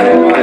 Yahweh.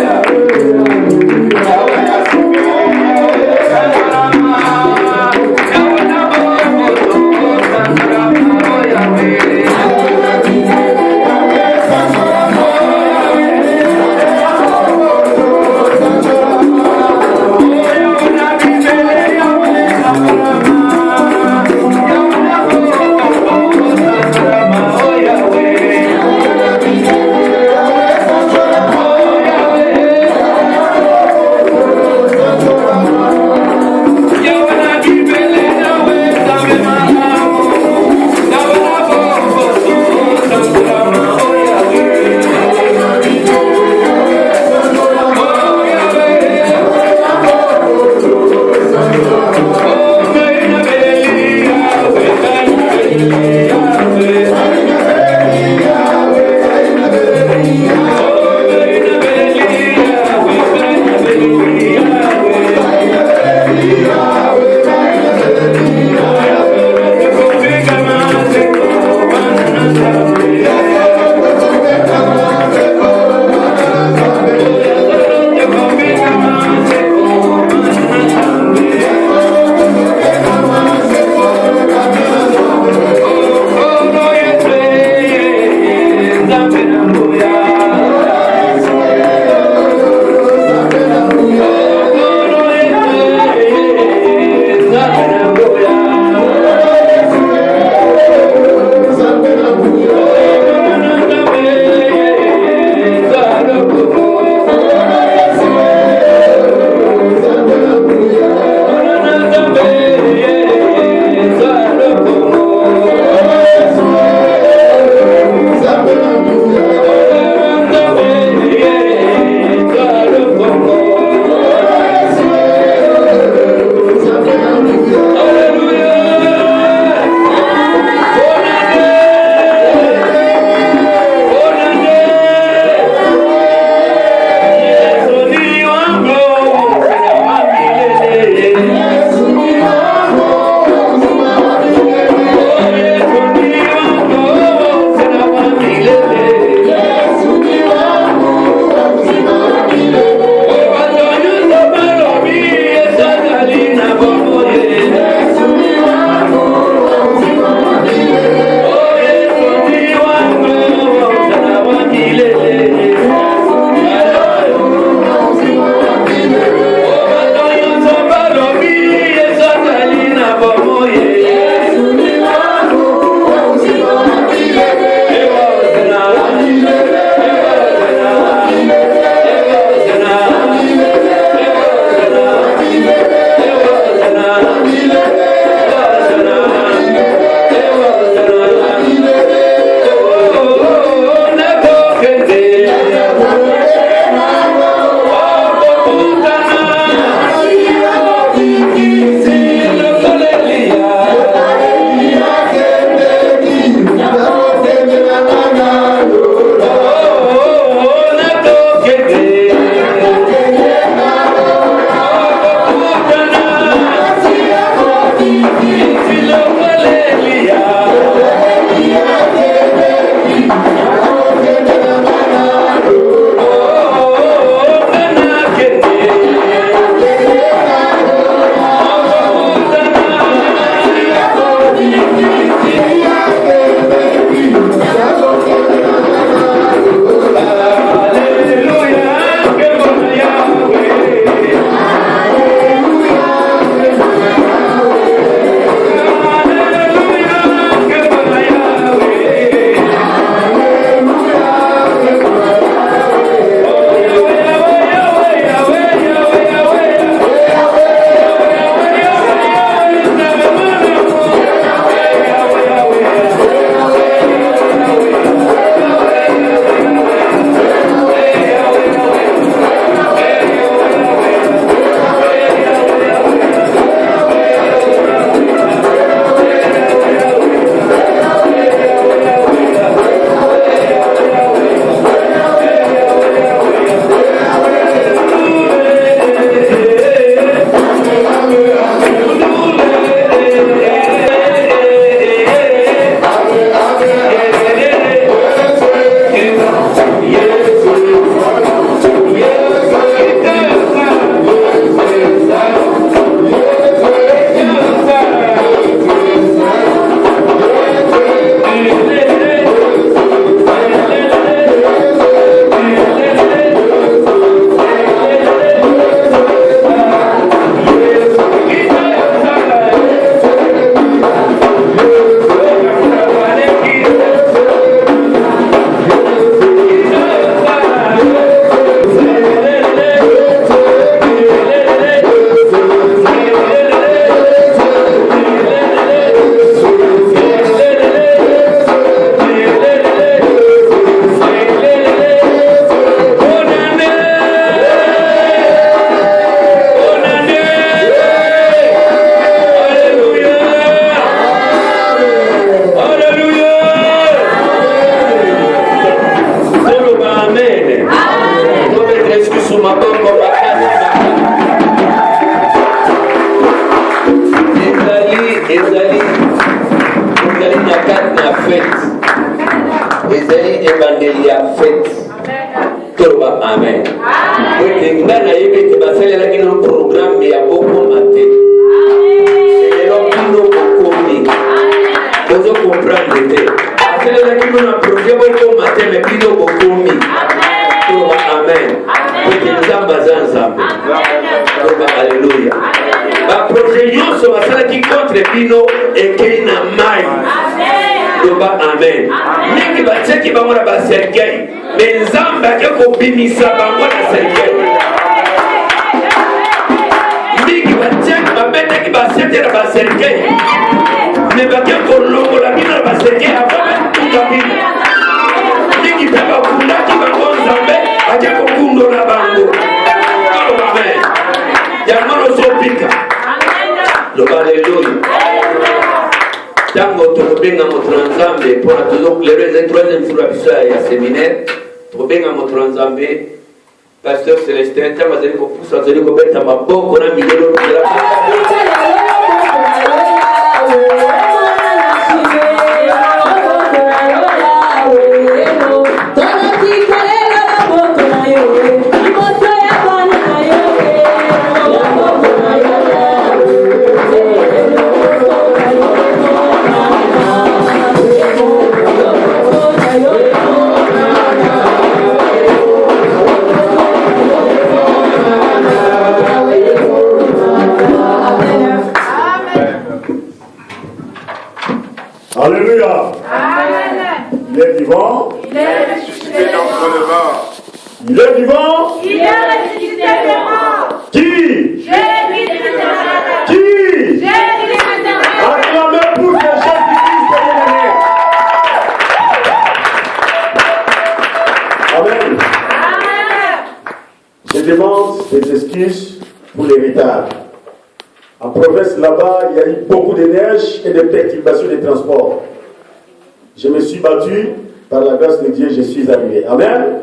Yesu maboko makasi ezali nyakati na fete ezali evangeli ya fete toloba amen ote nga nayebi ete basalelaki no programme ya bokoma te elelo bino bokomi bozo comprendre te basalelaki no na projet bokoma te me bino bokomi toloba amen ote nzambe aza nzambe toloba alleluya baprojet nyonso basalaki contre bino ekei na mai toloba amen mingi batiaki bango na baserkei me nzambe ake kobimisa bango na serkei mingi batiaki babetaki basete na baserkei me bake kolongola bino na baserkei ava batuka bino mingi mpe bakundaki bango nzambe ake kokundola bango toloba amen yango nozopika loba aleluya tango tokobenga moto na nzambe mpona lelo eza troisième jour ya biso ya séminaire tokobenga moto na nzambe pasteur Célestin ntango azali kopusa azali kobeta maboko na milelo Alléluia. Amen. Il est vivant. Il est ressuscité d'entre les morts. Il est vivant. Il est ressuscité des morts. Qui? Jésus-Christ de Nazareth. Qui? Jésus-Christ de Nazareth. Acclamez pour que Jésus-Christ est bien-aimé. Amen. Amen. Je demande des excuses pour les retards. En province là-bas, il y a eu beaucoup de neige et de perturbations de transport. Je me suis battu, par la grâce de Dieu, je suis arrivé. Amen. Amen.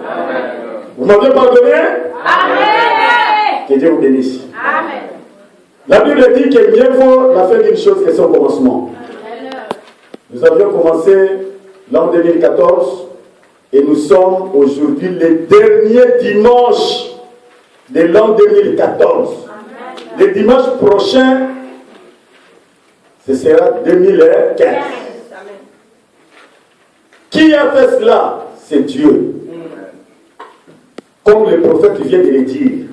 Vous m'avez pardonné? Amen. Que Dieu vous bénisse. Amen. La Bible dit que mieux vaut la fin d'une chose que son commencement. Nous avions commencé l'an 2014 et nous sommes aujourd'hui le dernier dimanche de l'an 2014. Le dimanche prochain, ce sera 2015. Qui a fait cela? C'est Dieu. Comme le prophète vient de le dire.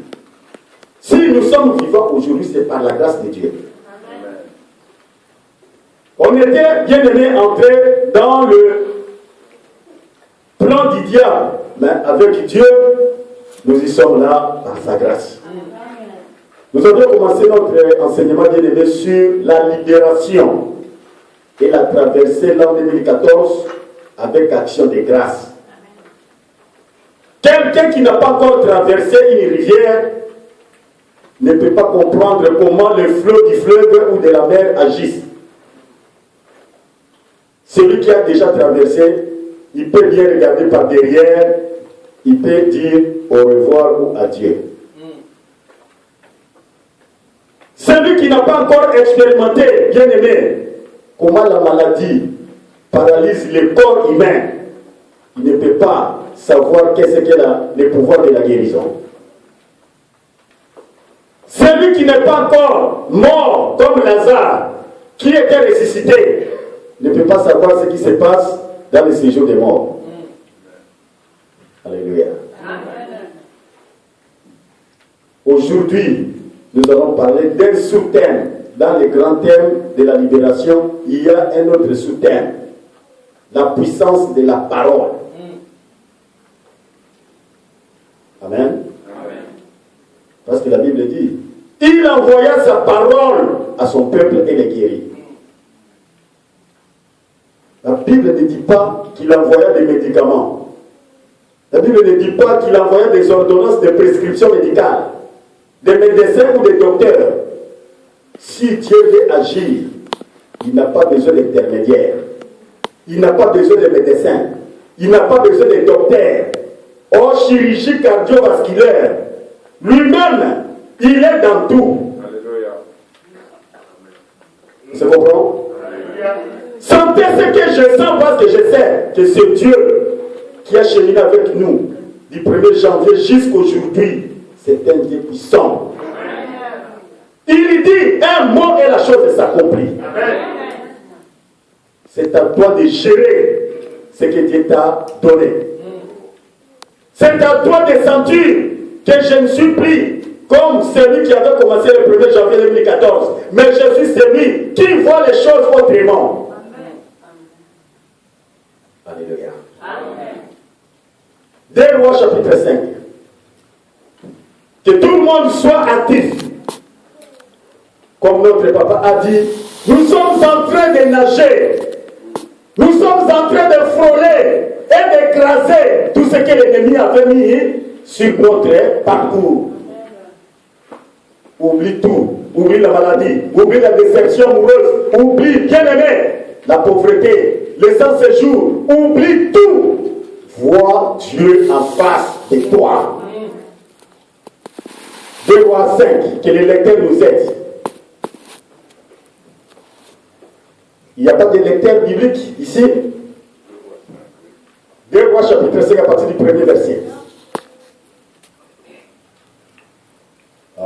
Si nous sommes vivants aujourd'hui, c'est par la grâce de Dieu. On était bien aimé entrés dans le plan du diable, mais avec Dieu, nous y sommes là par sa grâce. Nous avons commencé notre enseignement bien aimé sur la libération et la traversée l'an 2014 avec action de grâce. Quelqu'un qui n'a pas encore traversé une rivière ne peut pas comprendre comment le flot du fleuve ou de la mer agissent. Celui qui a déjà traversé, il peut bien regarder par derrière, il peut dire au revoir ou adieu. Celui qui n'a pas encore expérimenté, bien aimé, comment la maladie paralyse le corps humain, il ne peut pas savoir qu'est-ce qu'est le pouvoir de la guérison. Celui qui n'est pas encore mort comme Lazare, qui était ressuscité, ne peut pas savoir ce qui se passe dans le séjour des morts. Alléluia. Aujourd'hui, nous allons parler d'un sous-thème. Dans le grand thème de la libération, il y a un autre sous-thème. La puissance de la parole. Amen. Parce que la Bible dit, il envoya sa parole à son peuple et les guérit. La Bible ne dit pas qu'il envoya des médicaments. La Bible ne dit pas qu'il envoya des ordonnances de prescription médicale, des médecins ou des docteurs. Si Dieu veut agir, il n'a pas besoin d'intermédiaires. Il n'a pas besoin de médecins. Il n'a pas besoin de docteurs. hors chirurgie cardiovasculaire. Lui-même, il est dans tout. Alléluia. Vous comprenez? Sentez ce que je sens parce que je sais que c'est Dieu qui a cheminé avec nous du 1er janvier jusqu'aujourd'hui. C'est un Dieu puissant. Il dit un mot et la chose s'accomplit. C'est à toi de gérer ce que Dieu t'a donné. C'est à toi de sentir que je ne suis plus comme celui qui avait commencé le 1er janvier 2014. Mais je suis celui qui voit les choses autrement. Alléluia. Des Rois chapitre 5. Que tout le monde soit actif. Comme notre papa a dit, nous sommes en train de nager. Nous sommes en train de frôler et d'écraser tout ce que l'ennemi avait mis sur notre parcours. Oublie tout. Oublie la maladie. Oublie la déception amoureuse. Oublie, bien-aimé, la pauvreté, le sans-séjour. Oublie tout. Vois Dieu en face de toi. 2 Rois 5, que les lecteurs nous aident. Il n'y a pas de lecteur biblique ici. 2 Rois chapitre 5 à partir du premier verset.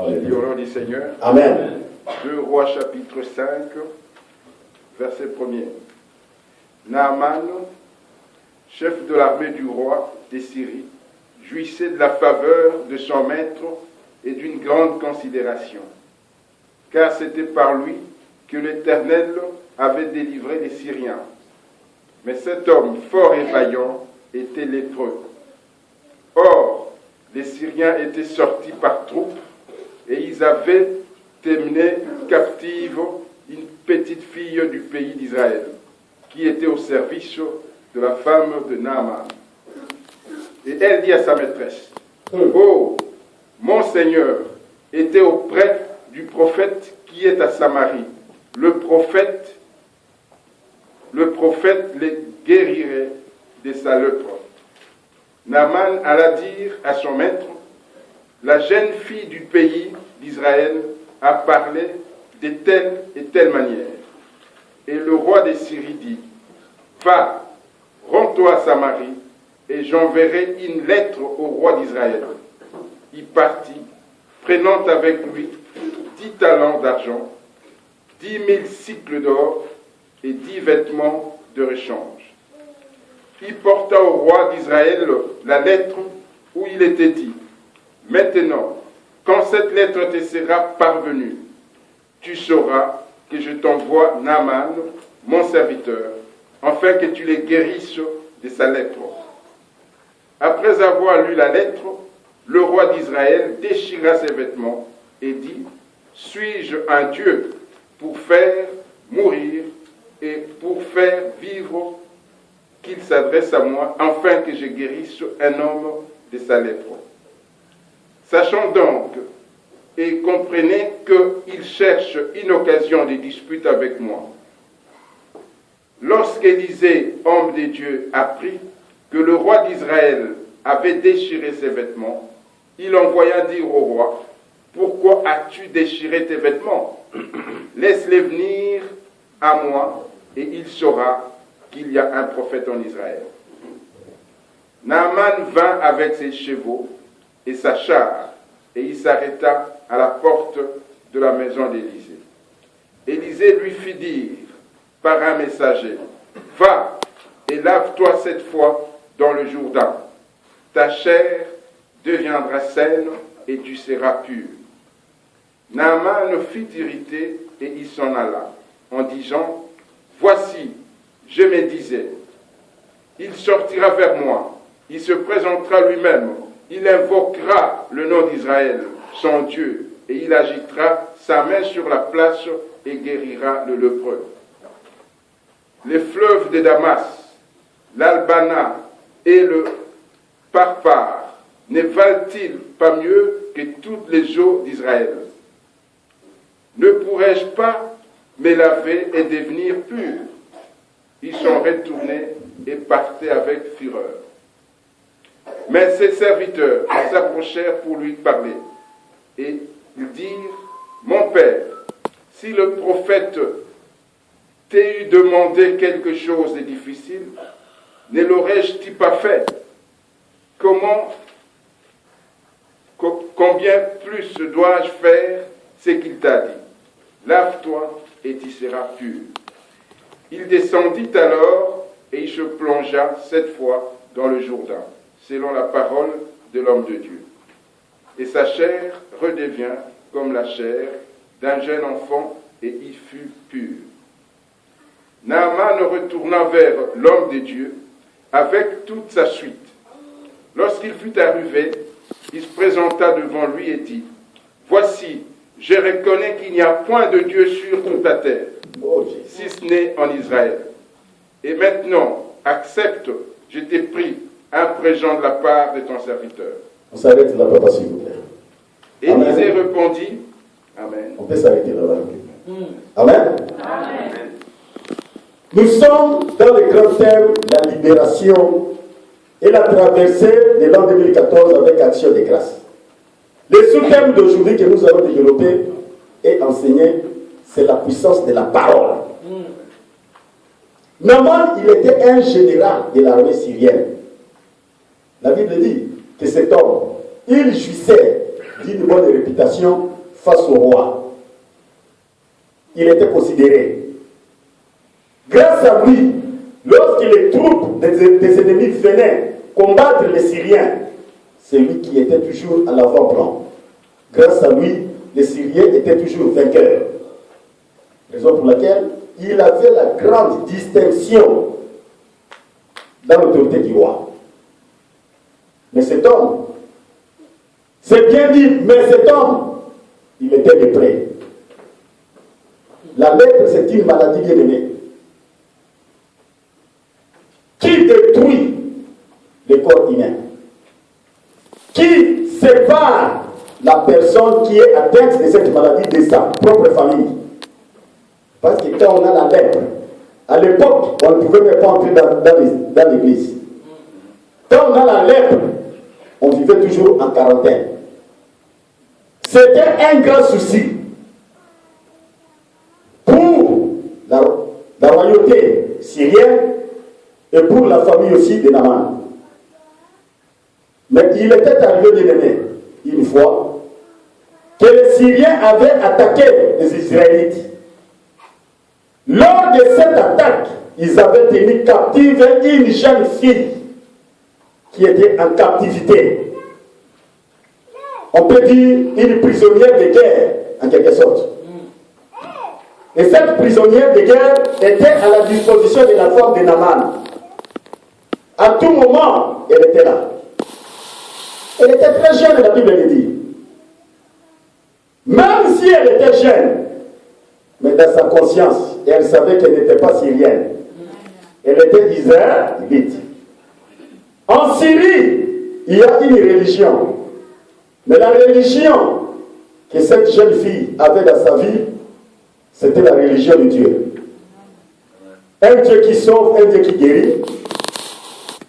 J'ai dit au nom du Seigneur. Amen. 2 Rois chapitre 5, verset 1er. Naaman, chef de l'armée du roi des Syries, jouissait de la faveur de son maître et d'une grande considération, car c'était par lui que l'Éternel avait délivré les Syriens. Mais cet homme fort et vaillant était lépreux. Or, les Syriens étaient sortis par troupes et ils avaient emmené captive une petite fille du pays d'Israël, qui était au service de la femme de Naaman. Et elle dit à sa maîtresse, « Oh, mon Seigneur était auprès du prophète qui est à Samarie. Le prophète les guérirait de sa lèpre. » Naaman alla dire à son maître, « La jeune fille du pays d'Israël a parlé de telle et telle manière. » Et le roi des Syries dit, « Va, rends-toi à Samarie, et j'enverrai une lettre au roi d'Israël. » Il partit, prenant avec lui 10 talents d'argent, 10 000 cycles d'or et 10 vêtements de rechange. Il porta au roi d'Israël la lettre où il était dit, « Maintenant, quand cette lettre te sera parvenue, tu sauras que je t'envoie Naaman, mon serviteur, afin que tu les guérisses de sa lèpre. » Après avoir lu la lettre, le roi d'Israël déchira ses vêtements et dit, « Suis-je un Dieu pour faire mourir et pour faire vivre qu'il s'adresse à moi, afin que je guérisse un homme de sa lèpre. Sachant donc et comprenez qu'il cherche une occasion de dispute avec moi. » Lorsqu'Élisée, homme de Dieu, apprit que le roi d'Israël avait déchiré ses vêtements, il envoya dire au roi, « Pourquoi as-tu déchiré tes vêtements? Laisse-les venir à moi, et il saura qu'il y a un prophète en Israël. » Naaman vint avec ses chevaux et sa char, et il s'arrêta à la porte de la maison d'Élisée. Élisée lui fit dire par un messager, « Va et lave-toi cette fois dans le Jourdain. Ta chair deviendra saine et tu seras pur. » Naaman fit irriter et il s'en alla, en disant, « Voici, je me disais, il sortira vers moi, il se présentera lui-même, il invoquera le nom d'Israël, son Dieu, et il agitera sa main sur la place et guérira le lépreux. Les fleuves de Damas, l'Albana et le Parpar ne valent-ils pas mieux que toutes les eaux d'Israël? Ne pourrais-je pas me laver et devenir pur? » Ils sont retournés et partaient avec fureur. Mais ses serviteurs s'approchèrent pour lui parler. Et ils dirent, mon père, si le prophète t'ait eu demandé quelque chose de difficile, ne l'aurais-je pas fait? Combien plus dois-je faire ce qu'il t'a dit? Lave-toi et tu seras pur. Il descendit alors et il se plongea 7 fois dans le Jourdain, selon la parole de l'homme de Dieu. Et sa chair redevient comme la chair d'un jeune enfant et il fut pur. Naaman retourna vers l'homme de Dieu avec toute sa suite. Lorsqu'il fut arrivé, il se présenta devant lui et dit, « Voici, je reconnais qu'il n'y a point de Dieu sur toute la terre, si ce n'est en Israël. Et maintenant, accepte, je t'ai pris un présent de la part de ton serviteur. » On s'arrête là, papa, s'il vous plaît. Et Élisée répondit, Amen. On peut s'arrêter là. Amen. Amen. Nous sommes dans le grand thème, la libération et la traversée de l'an 2014 avec Action de grâce. Le sous-thème d'aujourd'hui que nous allons développer et enseigner, c'est la puissance de la parole. Naaman, il était un général de l'armée syrienne. La Bible dit que cet homme, il jouissait d'une bonne réputation face au roi. Il était considéré. Grâce à lui, lorsque les troupes des ennemis venaient combattre les Syriens, c'est lui qui était toujours à l'avant-plan. Grâce à lui, les Syriens étaient toujours vainqueurs. Raison pour laquelle il avait la grande distinction dans l'autorité du roi. Mais cet homme, c'est bien dit, mais cet homme, il était lépreux. La lèpre, c'est une maladie bien aimée qui détruit le corps humain, qui sépare la personne qui est atteinte de cette maladie de sa propre famille. Parce que quand on a la lèpre, à l'époque, on ne pouvait même pas entrer dans l'église. Quand on a la lèpre, on vivait toujours en quarantaine. C'était un grand souci pour la royauté syrienne et pour la famille aussi de Naaman. Mais il était arrivé bien aimé une fois que les Syriens avaient attaqué les Israélites. Lors de cette attaque, ils avaient tenu captive une jeune fille qui était en captivité. On peut dire une prisonnière de guerre, en quelque sorte. Et cette prisonnière de guerre était à la disposition de la femme de Naaman. À tout moment, elle était là. Elle était très jeune, la Bible le dit. Même si elle était jeune, mais dans sa conscience, elle savait qu'elle n'était pas syrienne. Elle était israélite. En Syrie, il y a une religion. Mais la religion que cette jeune fille avait dans sa vie, c'était la religion de Dieu. Un Dieu qui sauve, un Dieu qui guérit.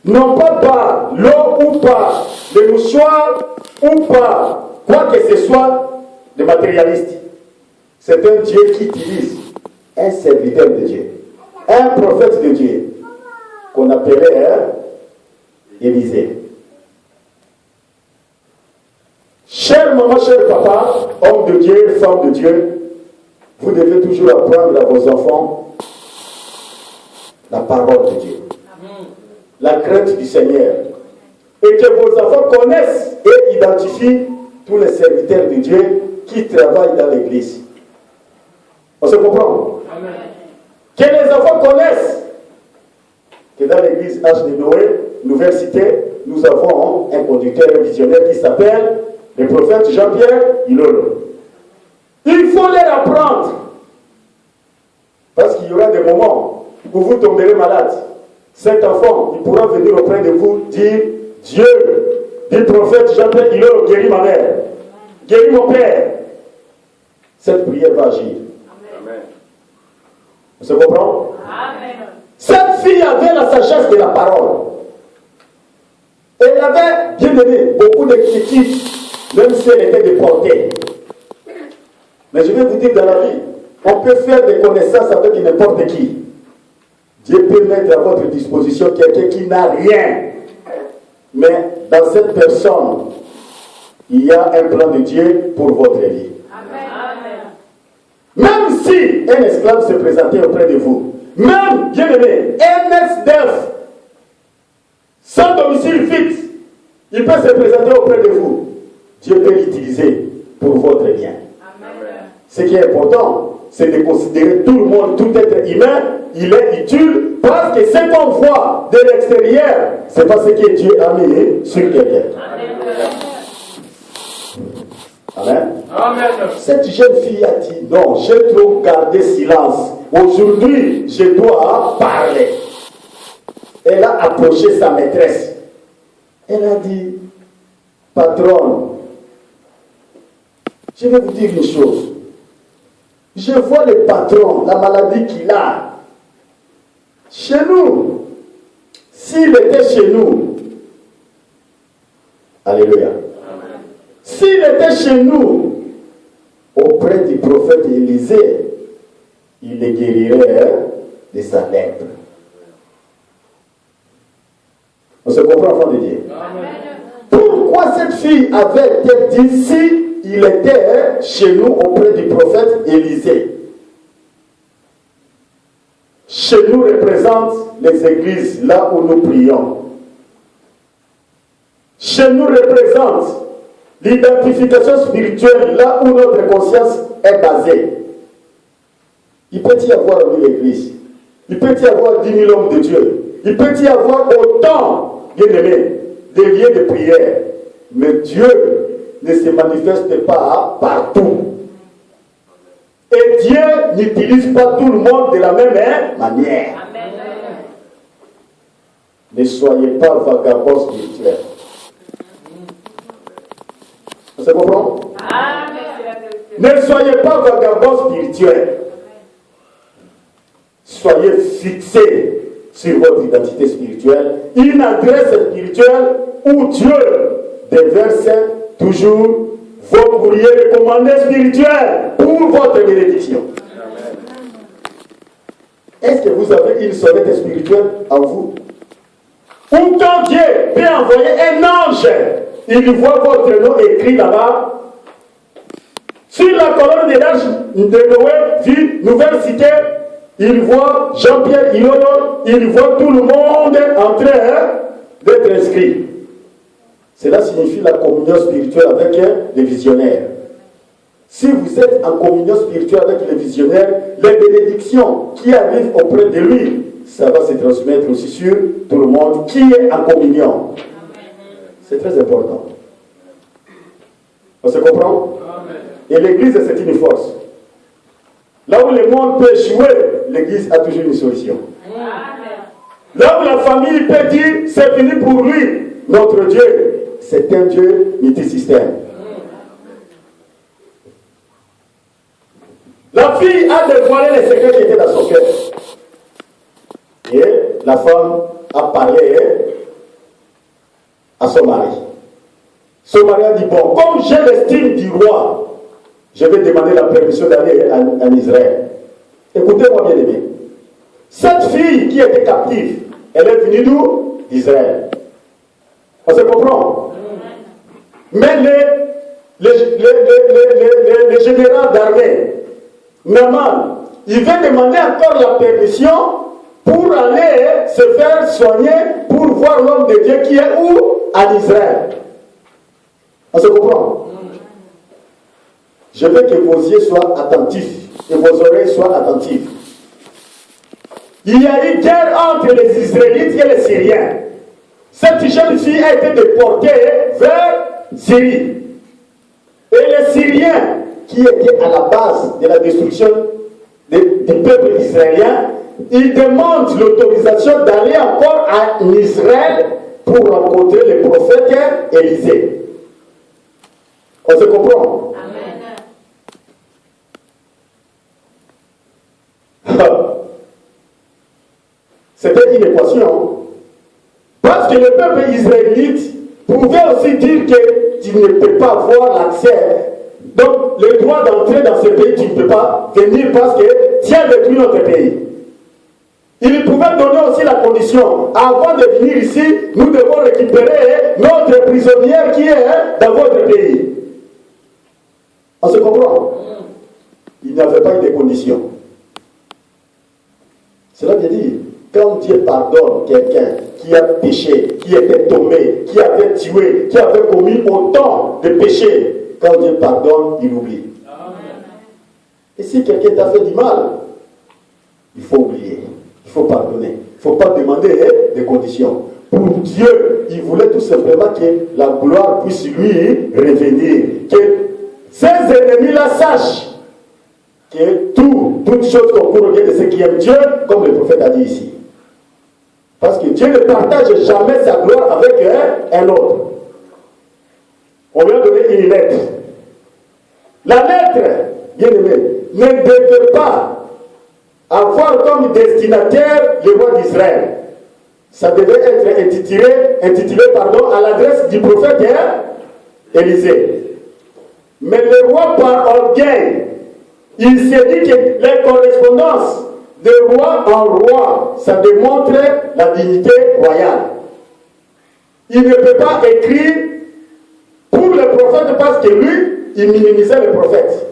Non pas par l'eau ou par le mouchoir ou par quoi que ce soit de matérialiste. C'est un Dieu qui utilise un serviteur de Dieu, un prophète de Dieu, qu'on appelait Élisée. Chère maman, cher papa, homme de Dieu, femme de Dieu, vous devez toujours apprendre à vos enfants la parole de Dieu, la crainte du Seigneur, et que vos enfants connaissent et identifient tous les serviteurs de Dieu qui travaillent dans l'église. On se comprend? Amen. Que les enfants connaissent que dans l'église H de Noé, Nouvelle Cité, nous avons un conducteur visionnaire qui s'appelle le prophète Jean-Pierre Ilolo. Il faut les apprendre. Parce qu'il y aura des moments où vous tomberez malade. Cet enfant, il pourra venir auprès de vous dire, Dieu, dit prophète Jean-Pierre Ilolo, guéris ma mère, guéris mon père. Cette prière va agir. Amen. Vous se comprend? Amen. Cette fille avait la sagesse de la parole. Et Elle avait, bien aimé, beaucoup de critiques, même si elle était déportée. Mais je vais vous dire, dans la vie, on peut faire des connaissances avec n'importe qui. Dieu peut mettre à votre disposition quelqu'un qui n'a rien. Mais dans cette personne, il y a un plan de Dieu pour votre vie. Amen. Même si un esclave se présentait auprès de vous, même, bien aimé, un SDF, sans domicile fixe, il peut se présenter auprès de vous. Dieu peut l'utiliser pour votre bien. Amen. Ce qui est important, c'est de considérer tout le monde, tout être humain, il est utile parce que ce qu'on voit de l'extérieur, c'est pas ce que Dieu a mis sur quelqu'un. Amen. Amen. Cette jeune fille a dit non, j'ai trop gardé silence. Aujourd'hui, je dois parler. Elle a approché sa maîtresse. Elle a dit, patronne, je vais vous dire une chose. Je vois le patron, la maladie qu'il a. Chez nous, s'il était chez nous, alléluia. S'il était chez nous, auprès du prophète Élisée, il le guérirait de sa lèpre. On se comprend, enfant de Dieu. Pourquoi cette fille avait-elle dit si il était chez nous auprès du prophète Élisée? Chez nous représente les églises, là où nous prions. Chez nous représente l'identification spirituelle, là où notre conscience est basée. Il peut y avoir une église, il peut y avoir 10 000 hommes de Dieu, il peut y avoir autant, bien aimés, des lieux de prière. Mais Dieu ne se manifeste pas partout. Et Dieu n'utilise pas tout le monde de la même manière. Amen. Ne soyez pas vagabonds spirituels. Vous se comprend? Ne soyez pas vagabonds spirituels. Soyez fixés sur votre identité spirituelle, une adresse spirituelle où Dieu déverse toujours vos courriers recommandés spirituels pour votre bénédiction. Est-ce que vous avez une sonnette spirituelle en vous? Ou quand Dieu peut envoyer un ange, il voit votre nom écrit là-bas. Sur la colonne de l'âge de Noé, dit Nouvelle Cité, il voit Jean-Pierre Ilono, il voit tout le monde en train d'être inscrit. Cela signifie la communion spirituelle avec les visionnaires. Si vous êtes en communion spirituelle avec les visionnaires, les bénédictions qui arrivent auprès de lui, ça va se transmettre aussi sur tout le monde qui est en communion. C'est très important. On se comprend? Et l'église, c'est une force. Là où le monde peut échouer, l'église a toujours une solution. Là où la famille peut dire, c'est fini pour lui, notre Dieu, c'est un Dieu multisystème. La fille a dévoilé les secrets qui étaient dans son cœur. Et la femme a parlé à son mari. Son mari a dit, bon, comme j'ai l'estime du roi, je vais demander la permission d'aller en Israël. Écoutez-moi bien aimé. Cette fille qui était captive, elle est venue d'où? D'Israël. On se comprend? Mais le général d'armée, Naaman, il veut demander encore la permission pour aller se faire soigner, pour voir l'homme de Dieu qui est où? En Israël. On se comprend? Je veux que vos yeux soient attentifs et vos oreilles soient attentives. Il y a eu guerre entre les Israélites et les Syriens. Cette jeune fille a été déportée vers Syrie. Et les Syriens, qui étaient à la base de la destruction du peuple israélien, ils demandent l'autorisation d'aller encore en Israël pour rencontrer le prophète Élisée. On se comprend? C'était une équation. Parce que le peuple israélite pouvait aussi dire que tu ne peux pas avoir l'accès. Donc, le droit d'entrer dans ce pays, tu ne peux pas venir parce que tu as détruit notre pays. Il pouvait donner aussi la condition. Avant de venir ici, nous devons récupérer notre prisonnière qui est dans votre pays. On se comprend? Il n'avait pas eu de conditions. Cela veut dire, quand Dieu pardonne quelqu'un qui a péché, qui était tombé, qui avait tué, qui avait commis autant de péchés, quand Dieu pardonne, il oublie. Et si quelqu'un t'a fait du mal, il faut oublier, il faut pardonner. Il ne faut pas demander des conditions. Pour Dieu, il voulait tout simplement que la gloire puisse lui revenir. Que ses ennemis-là sachent que toutes choses concourent au bien de ceux qui aiment Dieu, comme le prophète a dit ici. Parce que Dieu ne partage jamais sa gloire avec un autre. On lui a donné une lettre. La lettre, bien aimé, ne devait pas avoir comme destinataire le roi d'Israël. Ça devait être intitulé à l'adresse du prophète Élisée. Mais le roi, par orgueil, il s'est dit que les correspondances de roi en roi, ça démontre la dignité royale. Il ne peut pas écrire pour le prophète parce que lui, il minimisait le prophète.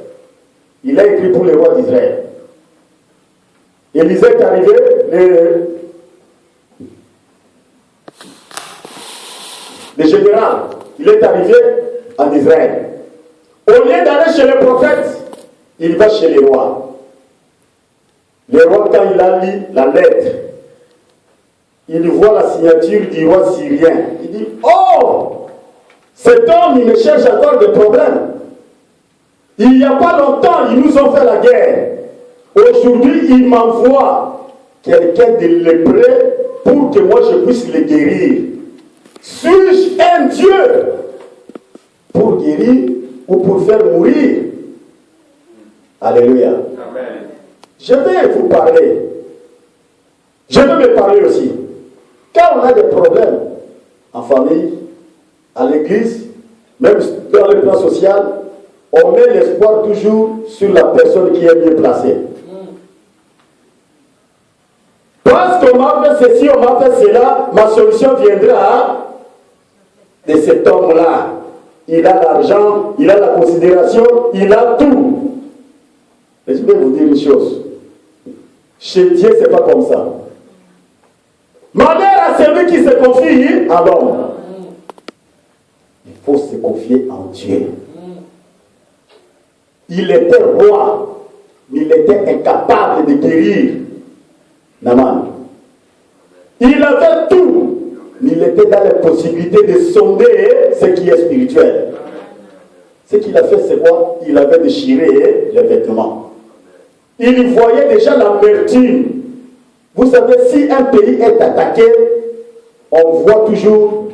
Il a écrit pour le roi d'Israël. Élisée est arrivé, le général, il est arrivé en Israël. Au lieu d'aller chez le prophète, il va chez les rois. Le roi, quand il a lu la lettre, il voit la signature du roi syrien. Il dit, oh, cet homme, il me cherche encore des problèmes. Il n'y a pas longtemps, ils nous ont fait la guerre. Aujourd'hui, il m'envoie quelqu'un de lépreux pour que moi je puisse le guérir. Suis-je un Dieu pour guérir ou pour faire mourir? Alléluia. Amen. Je vais vous parler. Je vais me parler aussi. Quand on a des problèmes en famille, à l'église, même dans le plan social, on met l'espoir toujours sur la personne qui est mieux placée. Parce qu'on m'a fait ceci, on m'a fait cela, ma solution viendra de cet homme-là. Il a l'argent, il a la considération, il a tout. Mais je vais vous dire une chose. Chez Dieu, ce n'est pas comme ça. Malheur à celui qui se confie à l'homme. Il faut se confier en Dieu. Il était roi, mais il était incapable de guérir Naaman. Il avait tout, mais il était dans la possibilité de sonder ce qui est spirituel. Ce qu'il a fait, c'est quoi? Il avait déchiré les vêtements. Il voyait déjà l'amertume. Vous savez, si un pays est attaqué, on voit toujours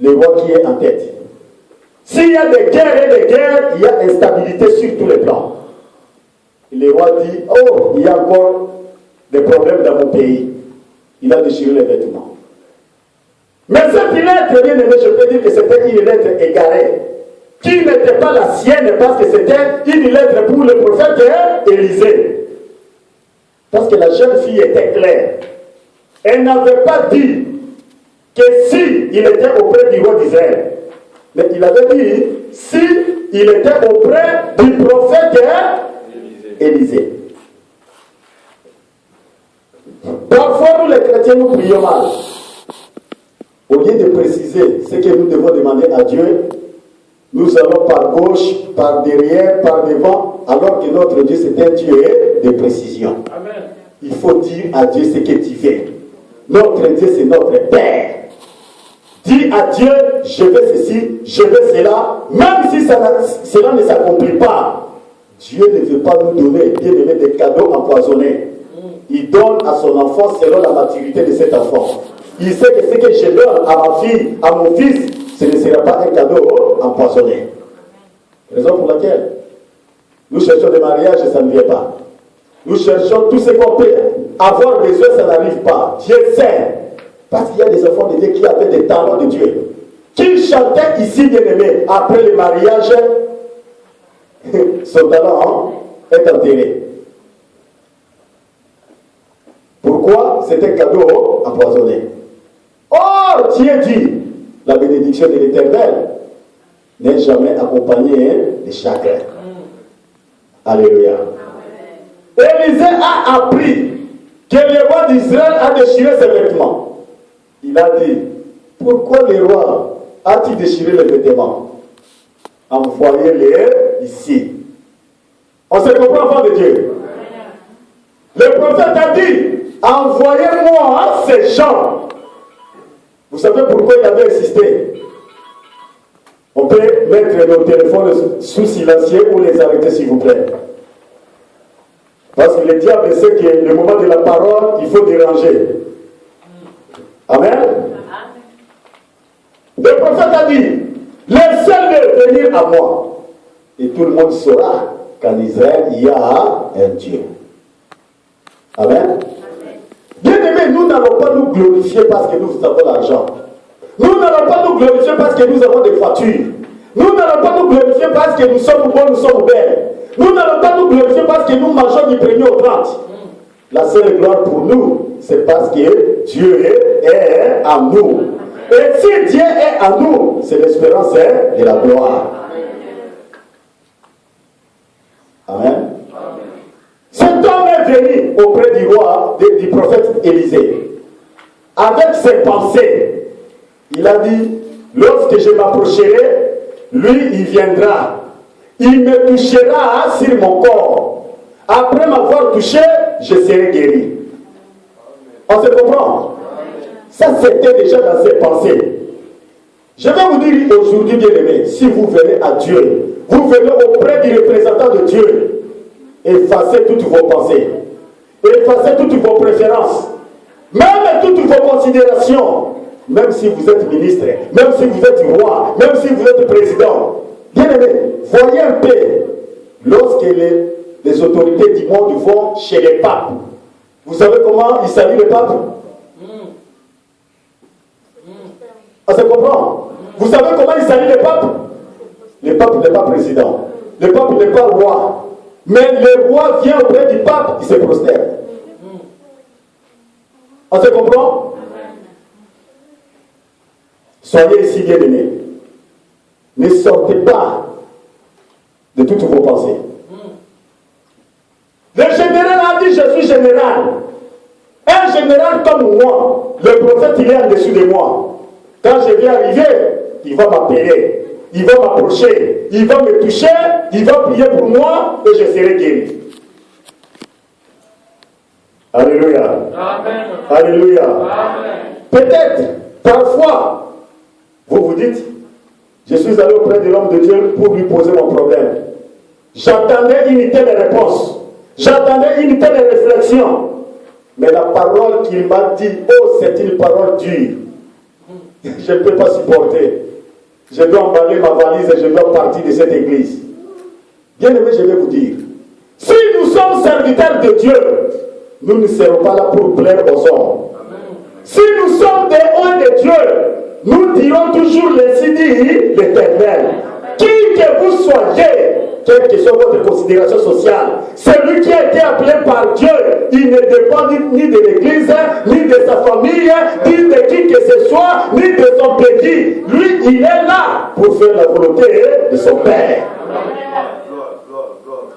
le roi qui est en tête. S'il y a des guerres et des guerres, il y a instabilité sur tous les plans. Et le roi dit, oh, il y a encore des problèmes dans mon pays. Il a déchiré les vêtements. Mais cette lettre, bien aimé, je peux dire que c'était une lettre égarée, qui n'était pas la sienne parce que c'était une lettre pour le prophète Élisée. Parce que la jeune fille était claire. Elle n'avait pas dit que si il était auprès du roi d'Israël, mais il avait dit si il était auprès du prophète Élisée. Parfois, nous les chrétiens, nous prions mal. Au lieu de préciser ce que nous devons demander à Dieu, nous allons par gauche, par derrière, par devant, alors que notre Dieu, c'est un Dieu de précision. Amen. Il faut dire à Dieu ce que tu veux. Notre Dieu, c'est notre Père. Dis à Dieu, je veux ceci, je veux cela, même si cela ne s'accomplit pas. Dieu ne veut pas nous donner, bien aimé, des cadeaux empoisonnés. Il donne à son enfant selon la maturité de cet enfant. Il sait que ce que je donne à ma fille, à mon fils, ce ne sera pas un cadeau empoisonné. Raison pour laquelle nous cherchons des mariages et ça ne vient pas. Nous cherchons tout ce qu'on peut avoir besoin, ça n'arrive pas. Dieu sait. Parce qu'il y a des enfants de Dieu qui avaient des talents de Dieu. qui chantait ici, bien-aimé, après le mariage, son talent est enterré. Pourquoi? C'est un cadeau empoisonné. Or, Dieu dit, la bénédiction de l'Éternel n'est jamais accompagnée de chagrin. Alléluia. Élisée a appris que le roi d'Israël a déchiré ses vêtements. Il a dit, pourquoi le roi a-t-il déchiré les vêtements? Envoyez-les ici. On se comprend, enfant de Dieu. Le prophète a dit, envoyez-moi ces gens. Vous savez pourquoi il avait insisté? On peut mettre nos téléphones sous silencieux ou les arrêter, s'il vous plaît. Parce que le diable sait que le moment de la parole, il faut déranger. Amen. Le prophète a dit, laissez-le venir à moi. Et tout le monde saura qu'en Israël, il y a un Dieu. Amen. Bien-aimés, nous n'allons pas nous glorifier parce que nous avons l'argent. Nous n'allons pas nous glorifier parce que nous avons des voitures. Nous n'allons pas nous glorifier parce que nous sommes bons, nous sommes belles. Nous n'allons pas nous glorifier parce que nous mangeons du premier au 30. La seule gloire pour nous, c'est parce que Dieu est en nous. Et si Dieu est en nous, c'est l'espérance de la gloire. Amen. Cet homme est venu auprès du roi, du prophète Élisée. Avec ses pensées, il a dit, lorsque je m'approcherai, lui, il viendra. Il me touchera sur mon corps. Après m'avoir touché, je serai guéri. On se comprend? Ça, c'était déjà dans ses pensées. Je vais vous dire aujourd'hui, bien-aimés, si vous venez à Dieu, vous venez auprès du représentant de Dieu, effacez toutes vos pensées, effacez toutes vos préférences, même toutes vos considérations, même si vous êtes ministre, même si vous êtes roi, même si vous êtes président. Bien-aimés, voyez un peu, lorsque les autorités du monde vont chez les papes, vous savez comment ils saluent les papes? On se comprend? Vous savez comment ils saluent les papes? Le pape n'est pas président, le pape n'est pas roi, mais le roi vient auprès du pape, il se prosterne. On se comprend? Soyez ici bien-aimés. Ne sortez pas de toutes vos pensées. Le général a dit, je suis général. Un général comme moi, le prophète il est en dessous de moi. Quand je vais arriver, il va m'appeler, il va m'approcher, il va me toucher, il va prier pour moi et je serai guéri. Alléluia. Amen. Alléluia. Amen. Peut-être, parfois, vous vous dites, je suis allé auprès de l'homme de Dieu pour lui poser mon problème. J'attendais une telle réponse. J'attendais une telle réflexion. Mais la parole qu'il m'a dit, oh, c'est une parole dure. Je ne peux pas supporter. Je dois emballer ma valise et je dois partir de cette église. Bien-aimé, je vais vous dire, si nous sommes serviteurs de Dieu, nous ne serons pas là pour plaire aux hommes. Si nous sommes des hauts de Dieu, nous dirons toujours ainsi dit l'Éternel. Qui que vous soyez, quelle que soit votre considération sociale, celui qui a été appelé par Dieu, il ne dépend ni de l'Église, ni de sa famille, ni de qui que ce soit, ni de son pays. Lui, il est là pour faire la volonté de son Père.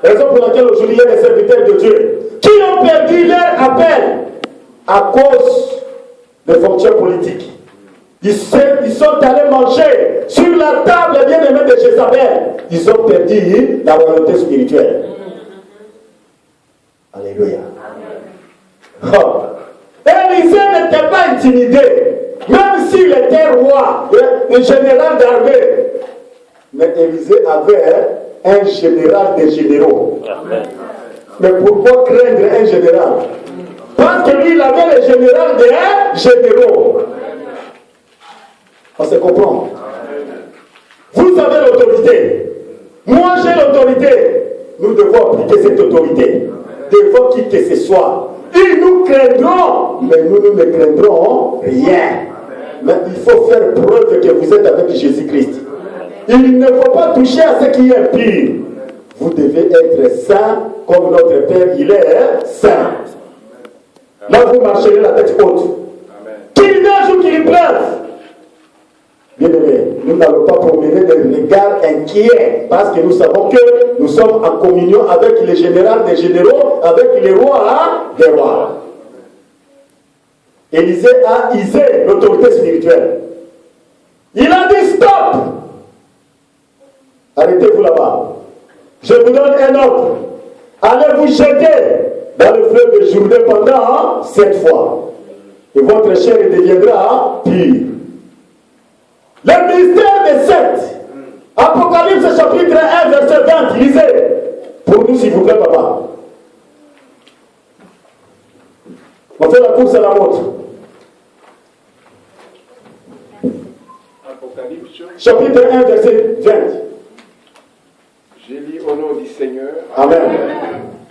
Raison pour laquelle aujourd'hui il y a des serviteurs de Dieu qui ont perdu leur appel à cause des fonctions politiques. Ils sont allés manger sur la table bien-aimée de Jézabel. Ils ont perdu la royauté spirituelle. Alléluia. Oh. Élisée n'était pas intimidé, même s'il était roi, un général d'armée. Mais Élisée avait un général des généraux. Mais pourquoi craindre un général? Parce que lui, il avait le général des généraux. On se comprend. Vous avez l'autorité. Moi, j'ai l'autorité. Nous devons appliquer cette autorité. Devant qui que ce soit. Ils nous craindront, mais nous ne craindrons rien. Mais il faut faire preuve que vous êtes avec Jésus-Christ. Il ne faut pas toucher à ce qui est impur. Vous devez être saint comme notre Père, il est saint. Là, vous marcherez la tête haute. Qu'il neige ou qu'il pleuve. Bien aimé, nous n'allons pas promener des regards inquiets parce que nous savons que nous sommes en communion avec le général des généraux, avec les rois des rois. Élisée a isé l'autorité spirituelle. Il a dit stop. Arrêtez-vous là-bas. Je vous donne un ordre. Allez vous jeter dans le fleuve de Jourdain pendant 7 fois. Et votre chair deviendra pure. Le mystère des 7. Apocalypse chapitre 1, verset 20. Lisez. Pour nous, s'il vous plaît, papa. On fait la course à la montre. Apocalypse. Chapitre 1, verset 20. J'ai lu au nom du Seigneur. Amen.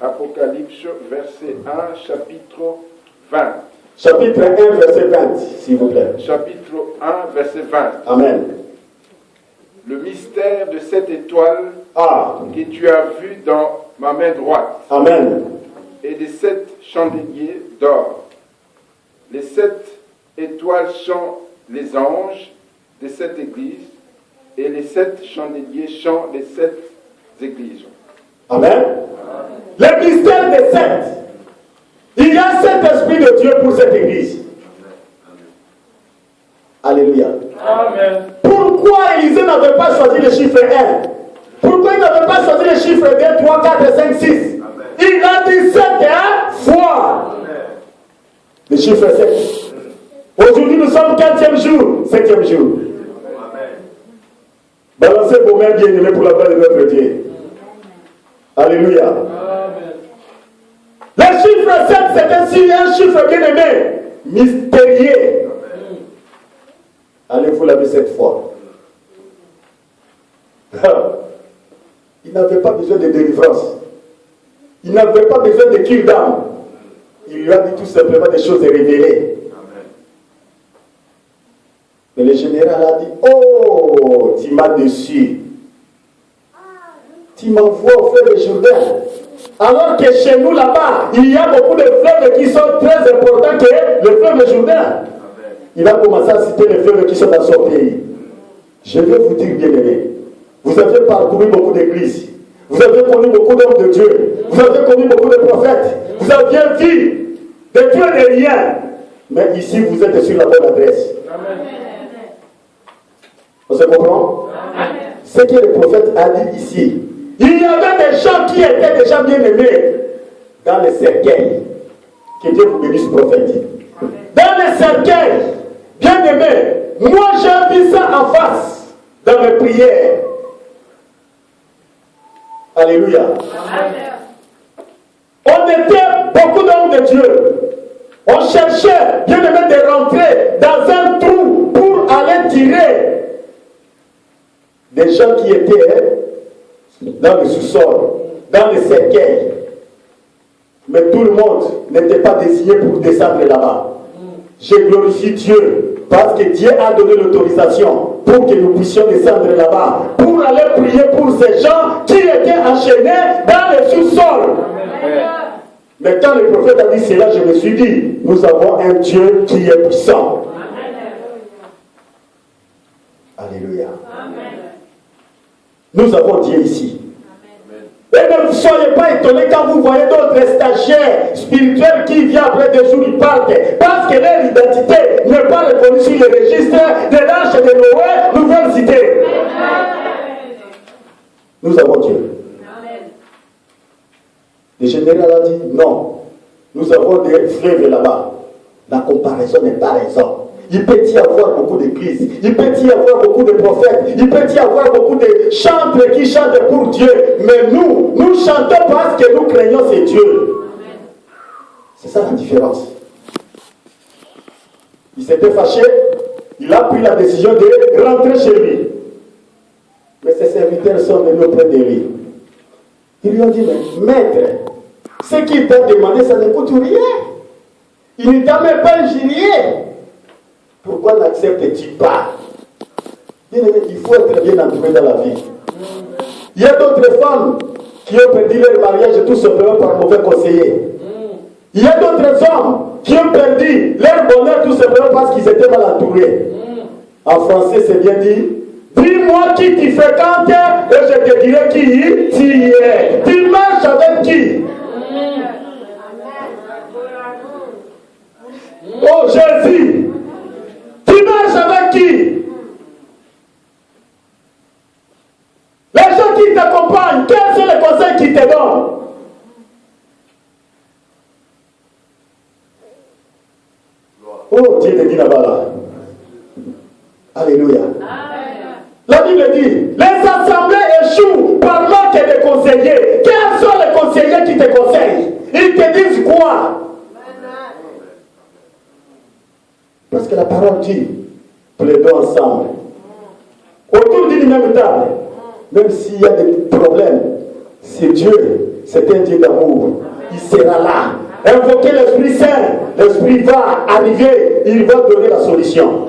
Apocalypse, verset 1, chapitre 20. Chapitre 1, verset 20, s'il vous plaît. Chapitre 1, verset 20. Amen. Le mystère de cette étoile Ah. que tu as vu dans ma main droite Amen. et des 7 chandeliers d'or. Les 7 étoiles sont les anges des 7 églises et les 7 chandeliers sont les 7 églises. Amen. Le mystère des 7. Il y a 7 esprits de Dieu pour cette église. Alléluia. Amen. Pourquoi Élisée n'avait pas choisi le chiffre 1? Pourquoi il n'avait pas choisi le chiffre 2, 3, 4, 5, 6? Il a dit 7 fois. Le chiffre 7. Aujourd'hui, nous sommes 4e jour, 5e jour. Balancez vos mains bien-aimées pour la gloire de notre Dieu. Alléluia. Le chiffre 7, c'est ainsi un chiffre bien-aimé, mystérieux. Allez vous laver 7 fois. Il n'avait pas besoin de délivrance. Il n'avait pas besoin de cure d'âme. Il lui a dit tout simplement des choses révélées. Mais le général a dit, oh, tu m'as déçu. Tu m'envoies au fleuve de Jourdain. Alors que chez nous là-bas, il y a beaucoup de fleuves qui sont très importants que le fleuve de Jourdain. Il a commencé à citer les fleuves qui sont dans son pays. Je vais vous dire, bien aimé, vous avez parcouru beaucoup d'églises. Vous avez connu beaucoup d'hommes de Dieu. Vous avez connu beaucoup de prophètes. Vous avez vu de tout et de rien. Mais ici, vous êtes sur la bonne adresse. On se comprend? Ce que le prophète a dit ici. Il y avait des gens qui étaient déjà bien aimés dans les cercueils. Que Dieu vous bénisse, prophète. Dans les cercueils, bien aimés, moi j'ai vu ça en face dans mes prières. Alléluia. On était beaucoup d'hommes de Dieu. On cherchait, bien aimé, de rentrer dans un trou pour aller tirer des gens qui étaient dans le sous-sol, dans les cercueils. Mais tout le monde n'était pas désigné pour descendre là-bas. Je glorifie Dieu parce que Dieu a donné l'autorisation pour que nous puissions descendre là-bas, pour aller prier pour ces gens qui étaient enchaînés dans le sous-sol. Mais quand le prophète a dit cela, je me suis dit, nous avons un Dieu qui est puissant. Alléluia. Nous avons Dieu ici. Et ne soyez pas étonnés quand vous voyez d'autres stagiaires spirituels qui viennent après 2 jours, ils partent. Parce que leur identité n'est pas reconnue sur le registre de l'Arche de Noé, nouvelle cité. Nous avons Dieu. Le général a dit non. Nous avons des fleuves là-bas. La comparaison n'est pas raison. Il peut y avoir beaucoup d'églises, il peut y avoir beaucoup de prophètes, il peut y avoir beaucoup de chanteurs qui chantent pour Dieu. Mais nous chantons parce que nous craignons ce Dieu. C'est ça la différence. Il s'était fâché, il a pris la décision de rentrer chez lui. Mais ses serviteurs sont venus auprès de lui. Ils lui ont dit, mais maître, ce qu'il t'a demandé, ça ne coûte rien. Il ne t'a même pas injurié. Pourquoi pourquoi n'acceptes-tu pas? Bien aimé, il faut être bien entouré dans la vie. Il y a d'autres femmes qui ont perdu leur mariage tout simplement par mauvais conseiller. Il y a d'autres hommes qui ont perdu leur bonheur tout simplement parce qu'ils étaient mal entourés. En français, c'est bien dit. Dis-moi qui tu fréquentes et je te dirai qui tu es. Tu marches avec qui? Oh Jésus, tu marches avec qui? Les gens qui t'accompagnent, quels sont les conseils qu'ils te donnent? Oh Dieu te dit là-bas là. Alléluia. La Bible dit, les assemblées échouent par manque de conseillers. Quels sont les conseillers qui te conseillent? Ils te disent quoi? Parce que la parole dit, plaidons ensemble. Autour d'une même table, même s'il y a des problèmes, c'est Dieu, c'est un Dieu d'amour. Il sera là. Invoquez l'Esprit Saint, l'Esprit va arriver, il va donner la solution.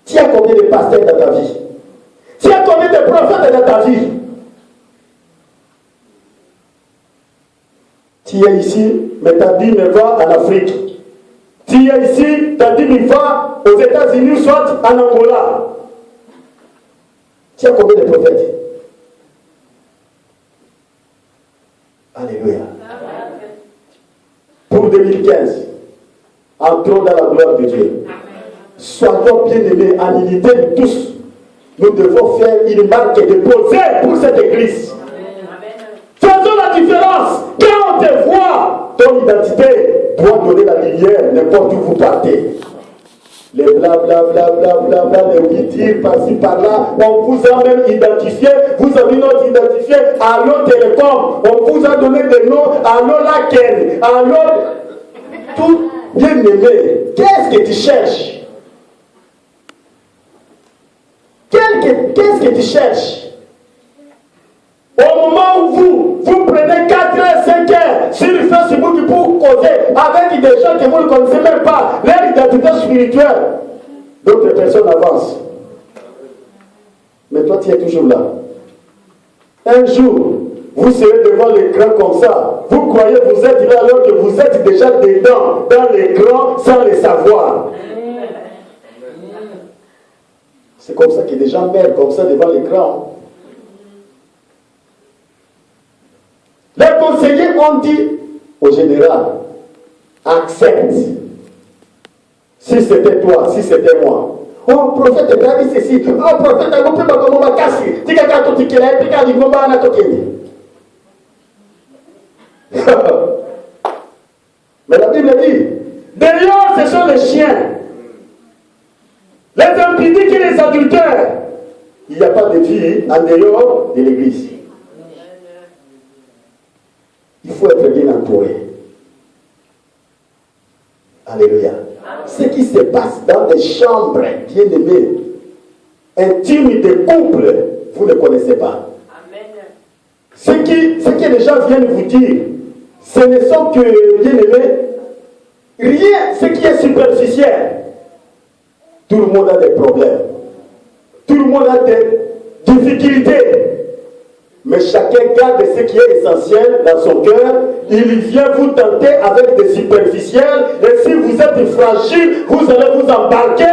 Tu as combien de pasteurs dans ta vie? Tu as combien de prophètes dans ta vie? Tu es ici, mais ta dit mais va en Afrique. Tu es ici, ta dit mais va aux États-Unis, soit en Angola. Tu as combien de prophètes? Alléluia. Pour 2015, entrons dans la gloire de Dieu. Soyons bien-aimés en unité de tous. Nous devons faire une marque déposée pour cette église. Faisons la différence. Quand on te voit, ton identité doit donner la lumière n'importe où vous partez. Les blablabla, les oui-dire par-ci par-là, on vous a même identifié, vous avez notre identifié, Allo Télécom, on vous a donné des noms, Allo Laken, Allo, tout bien aimé. Qu'est-ce que tu cherches? Qu'est-ce que tu cherches? Au moment où vous prenez 4 heures, 5 heures sur Facebook pour causer avec des gens que vous ne connaissez même pas, leur identité spirituelle, d'autres personnes avancent. Mais toi, tu es toujours là. Un jour, vous serez devant l'écran comme ça. Vous croyez que vous êtes là alors que vous êtes déjà dedans, dans l'écran, sans le savoir. C'est comme ça que des gens meurent comme ça devant l'écran. Les conseillers ont dit au général, accepte. Si c'était toi, si c'était moi. Oh, prophète, David, ceci. Oh, prophète, David, comment on va casser? Tika kato tikela, tika di gomba na tokeni. Mais la Bible dit, derrière, ce sont les chiens. Les impudiques et les adultères. Il n'y a pas de vie en dehors de l'église. Il faut être bien entouré. Alléluia. Ce qui se passe dans des chambres bien aimées, intimes de couple, vous ne connaissez pas. Ce que les gens viennent vous dire, ce ne sont que, bien aimés, rien, ce qui est superficiel. Tout le monde a des problèmes. Tout le monde a des difficultés. Mais chacun garde ce qui est essentiel dans son cœur. Il vient vous tenter avec des superficiels. Et si vous êtes fragile, vous allez vous embarquer